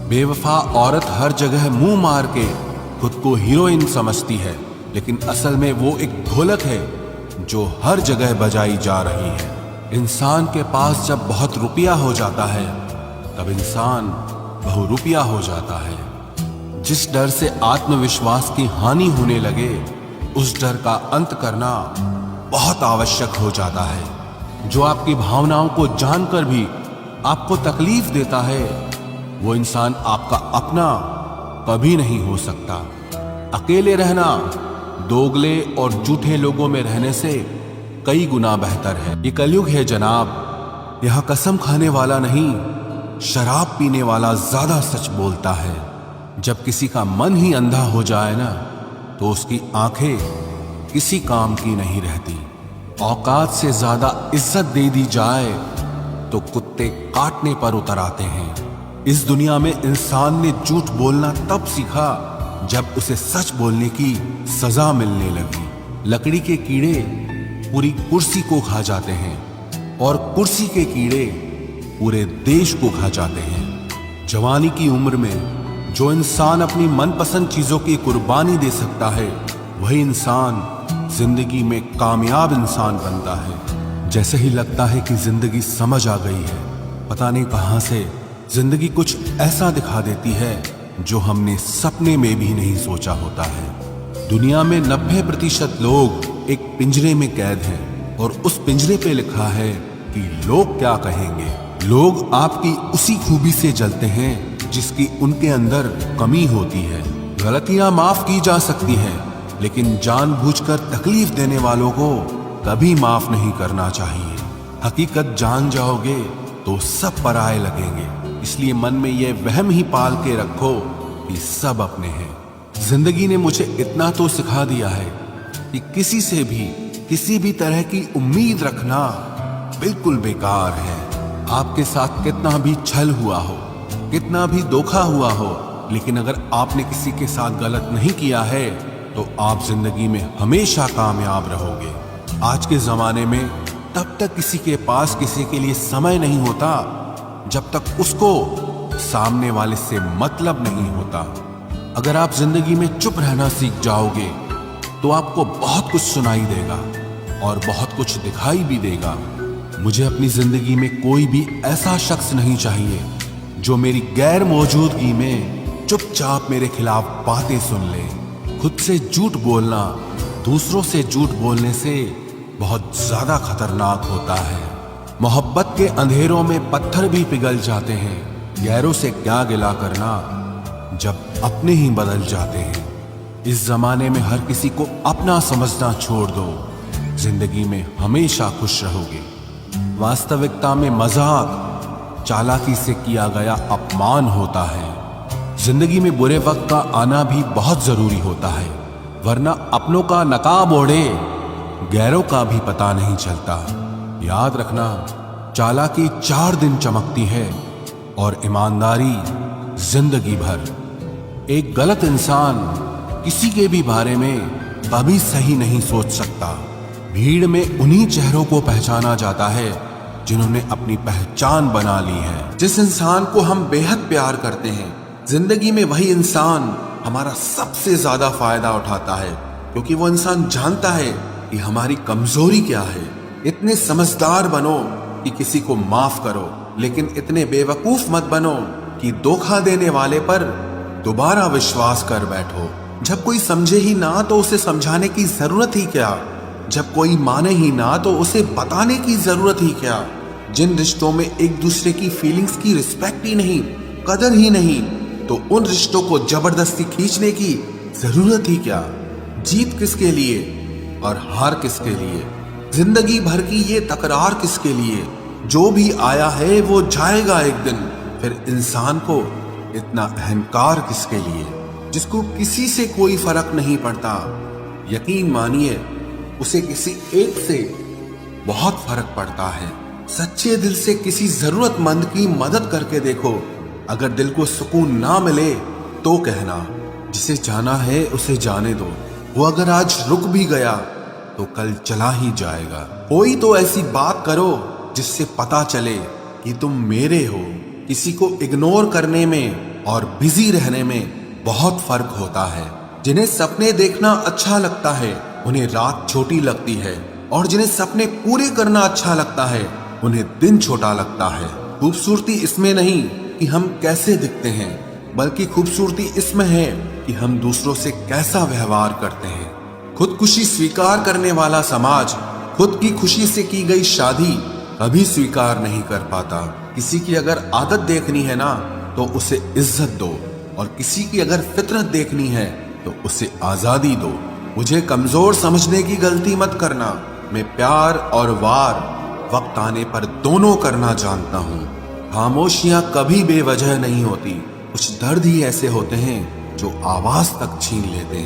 बेवफा औरत हर जगह मुंह मार के खुद को हीरोइन समझती है, लेकिन असल में वो एक ढोलक है जो हर जगह बजाई जा रही है। इंसान के पास जब बहुत रुपया हो जाता है तब इंसान बहुरुपया हो जाता है। जिस डर से आत्मविश्वास की हानि होने लगे उस डर का अंत करना बहुत आवश्यक हो जाता है। जो आपकी भावनाओं को जानकर भी आपको तकलीफ देता है वो इंसान आपका अपना कभी नहीं हो सकता। अकेले रहना दोगले और झूठे लोगों में रहने से कई गुना बेहतर है। ये कलयुग है जनाब, यहां कसम खाने वाला नहीं शराब पीने वाला ज्यादा सच बोलता है। जब किसी का मन ही अंधा हो जाए ना तो उसकी आंखें किसी काम की नहीं रहती। औकात से ज्यादा इज्जत दे दी जाए तो कुत्ते काटने पर उतर आते हैं। इस दुनिया में इंसान ने झूठ बोलना तब सीखा जब उसे सच बोलने की सजा मिलने लगी। लकड़ी के कीड़े पूरी कुर्सी को खा जाते हैं और कुर्सी के कीड़े पूरे देश को खा जाते हैं। जवानी की उम्र में जो इंसान अपनी मनपसंद चीजों की कुर्बानी दे सकता है वही इंसान जिंदगी में कामयाब इंसान बनता है। जैसे ही लगता है कि जिंदगी समझ आ गई है, पता नहीं कहां से जिंदगी कुछ ऐसा दिखा देती है जो हमने सपने में भी नहीं सोचा होता है। दुनिया में 90% लोग एक पिंजरे में कैद हैं और उस पिंजरे पे लिखा है कि लोग क्या कहेंगे। लोग आपकी उसी खूबी से जलते हैं जिसकी उनके अंदर कमी होती है। गलतियां माफ की जा सकती हैं, लेकिन जानबूझकर तकलीफ देने वालों को कभी माफ नहीं करना चाहिए। हकीकत जान जाओगे तो सब पराये लगेंगे, इसलिए मन में यह वहम ही पाल के रखो कि सब अपने हैं। जिंदगी ने मुझे इतना तो सिखा दिया है कि किसी से भी किसी भी तरह की उम्मीद रखना बिल्कुल बेकार है। आपके साथ कितना भी छल हुआ हो, कितना भी धोखा हुआ हो, लेकिन अगर आपने किसी के साथ गलत नहीं किया है तो आप जिंदगी में हमेशा कामयाब रहोगे। आज के जमाने में तब तक किसी के पास किसी के लिए समय नहीं होता जब तक उसको सामने वाले से मतलब नहीं होता। अगर आप जिंदगी में चुप रहना सीख जाओगे तो आपको बहुत कुछ सुनाई देगा और बहुत कुछ दिखाई भी देगा। मुझे अपनी जिंदगी में कोई भी ऐसा शख्स नहीं चाहिए जो मेरी गैर मौजूदगी में चुपचाप मेरे खिलाफ बातें सुन ले। खुद से झूठ बोलना दूसरों से झूठ बोलने से बहुत ज्यादा खतरनाक होता है। मोहब्बत के अंधेरों में पत्थर भी पिघल जाते हैं। गैरों से क्या गिला करना जब अपने ही बदल जाते हैं। इस जमाने में हर किसी को अपना समझना छोड़ दो, जिंदगी में हमेशा खुश रहोगे। वास्तविकता में मजाक चालाकी से किया गया अपमान होता है। जिंदगी में बुरे वक्त का आना भी बहुत जरूरी होता है, वरना अपनों का नकाब ओढ़े गैरों का भी पता नहीं चलता। याद रखना, चालाकी 4 दिन चमकती है और ईमानदारी जिंदगी भर। एक गलत इंसान किसी के भी बारे में कभी सही नहीं सोच सकता। भीड़ में उन्हीं चेहरों को पहचाना जाता है जिन्होंने अपनी पहचान बना ली है। जिस इंसान को हम बेहद प्यार करते हैं, जिंदगी में वही इंसान हमारा सबसे ज्यादा फायदा उठाता है, क्योंकि वो इंसान जानता है कि हमारी कमजोरी क्या है। इतने समझदार बनो कि किसी को माफ करो, लेकिन इतने बेवकूफ मत बनो कि धोखा देने वाले पर दोबारा विश्वास कर बैठो। जब कोई समझे ही ना तो उसे समझाने की जरूरत ही क्या। जब कोई माने ही ना तो उसे बताने की जरूरत ही क्या। जिन रिश्तों में एक दूसरे की फीलिंग्स की रिस्पेक्ट ही नहीं, कदर ही नहीं, तो उन रिश्तों को जबरदस्ती खींचने की जरूरत ही क्या। जीत किसके लिए और हार किसके लिए, जिंदगी भर की ये तकरार किसके लिए। जो भी आया है वो जाएगा एक दिन। फिर इंसान को इतना अहंकार किसके लिए, जिसको किसी से कोई फर्क नहीं पड़ता। यकीन मानिए उसे किसी एक से बहुत फर्क पड़ता है। सच्चे दिल से किसी जरूरतमंद की मदद करके देखो। अगर दिल को सुकून ना मिले तो कहना, जिसे जाना है उसे जाने दो। वो अगर आज रुक भी गया तो कल चला ही जाएगा। कोई तो ऐसी बात करो जिससे पता चले कि तुम मेरे हो। किसी को इग्नोर करने में और बिजी रहने में बहुत फर्क होता है। जिन्हें सपने देखना अच्छा लगता है उन्हें रात छोटी लगती है, और जिन्हें सपने पूरे करना अच्छा लगता है उन्हें दिन छोटा लगता है। खूबसूरती इसमें नहीं कि हम कैसे दिखते हैं, बल्कि खूबसूरती इसमें है कि हम दूसरों से कैसा व्यवहार करते हैं। खुदकुशी स्वीकार करने वाला समाज खुद की खुशी से की गई शादी कभी स्वीकार नहीं कर पाता। किसी की अगर आदत देखनी है ना तो उसे इज्जत दो, और किसी की अगर फितरत देखनी है तो उसे आजादी दो। मुझे कमजोर समझने की गलती मत करना। मैं प्यार और वार वक्त आने पर दोनों करना जानता हूँ। खामोशियां कभी बेवजह नहीं होती। कुछ दर्द ही ऐसे होते हैं जो आवाज तक छीन लेते हैं।